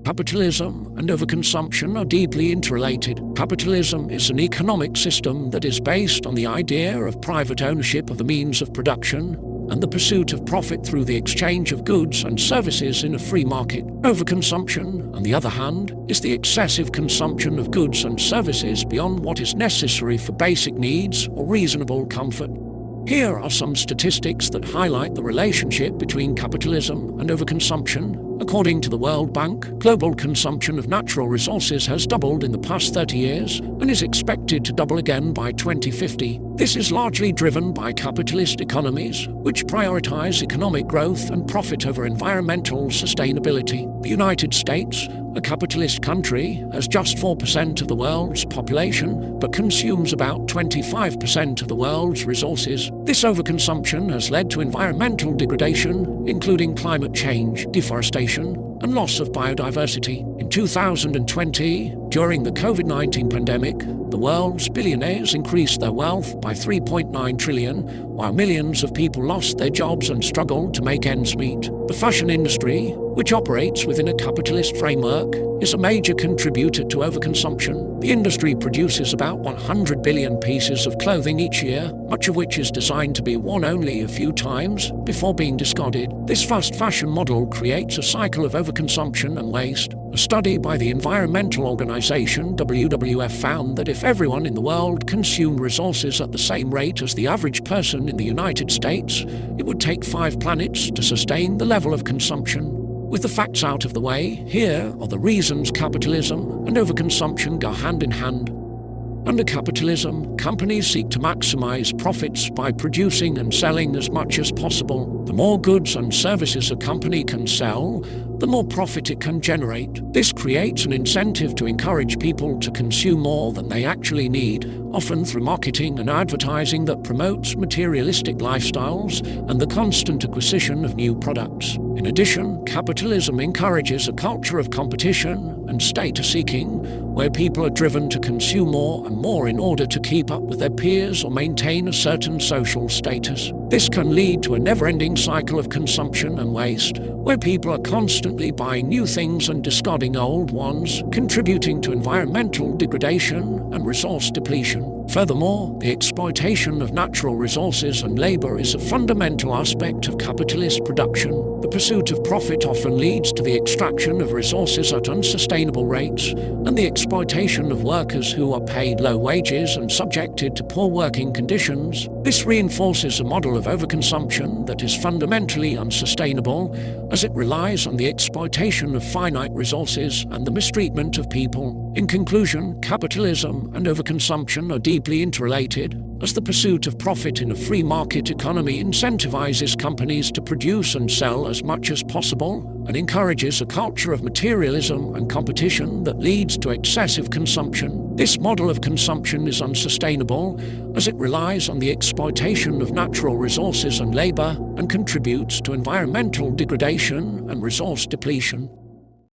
Capitalism and overconsumption are deeply interrelated. Capitalism is an economic system that is based on the idea of private ownership of the means of production and the pursuit of profit through the exchange of goods and services in a free market. Overconsumption, on the other hand, is the excessive consumption of goods and services beyond what is necessary for basic needs or reasonable comfort. Here are some statistics that highlight the relationship between capitalism and overconsumption. According to the World Bank, global consumption of natural resources has doubled in the past 30 years and is expected to double again by 2050. This is largely driven by capitalist economies, which prioritize economic growth and profit over environmental sustainability. The United States, a capitalist country, has just 4% of the world's population, but consumes about 25% of the world's resources. This overconsumption has led to environmental degradation, including climate change, deforestation, and loss of biodiversity. In 2020, during the COVID-19 pandemic, the world's billionaires increased their wealth by 3.9 trillion, while millions of people lost their jobs and struggled to make ends meet. The fashion industry, which operates within a capitalist framework, is a major contributor to overconsumption. The industry produces about 100 billion pieces of clothing each year, much of which is designed to be worn only a few times before being discarded. This fast fashion model creates a cycle of overconsumption and waste. A study by the environmental organization WWF found that if everyone in the world consumed resources at the same rate as the average person in the United States, it would take 5 planets to sustain the level of consumption. With the facts out of the way, here are the reasons capitalism and overconsumption go hand in hand. Under capitalism, companies seek to maximize profits by producing and selling as much as possible. The more goods and services a company can sell, the more profit it can generate. This creates an incentive to encourage people to consume more than they actually need, often through marketing and advertising that promotes materialistic lifestyles and the constant acquisition of new products. In addition, capitalism encourages a culture of competition and status-seeking, where people are driven to consume more and more in order to keep up with their peers or maintain a certain social status. This can lead to a never-ending cycle of consumption and waste, where people are constantly buying new things and discarding old ones, contributing to environmental degradation and resource depletion. Furthermore, the exploitation of natural resources and labor is a fundamental aspect of capitalist production. The pursuit of profit often leads to the extraction of resources at unsustainable rates and the exploitation of workers who are paid low wages and subjected to poor working conditions. This reinforces a model of overconsumption that is fundamentally unsustainable, as it relies on the exploitation of finite resources and the mistreatment of people. In conclusion, capitalism and overconsumption are deeply interrelated, as the pursuit of profit in a free market economy incentivizes companies to produce and sell as much as possible and encourages a culture of materialism and competition that leads to excessive consumption. This model of consumption is unsustainable, as it relies on the exploitation of natural resources and labor and contributes to environmental degradation and resource depletion.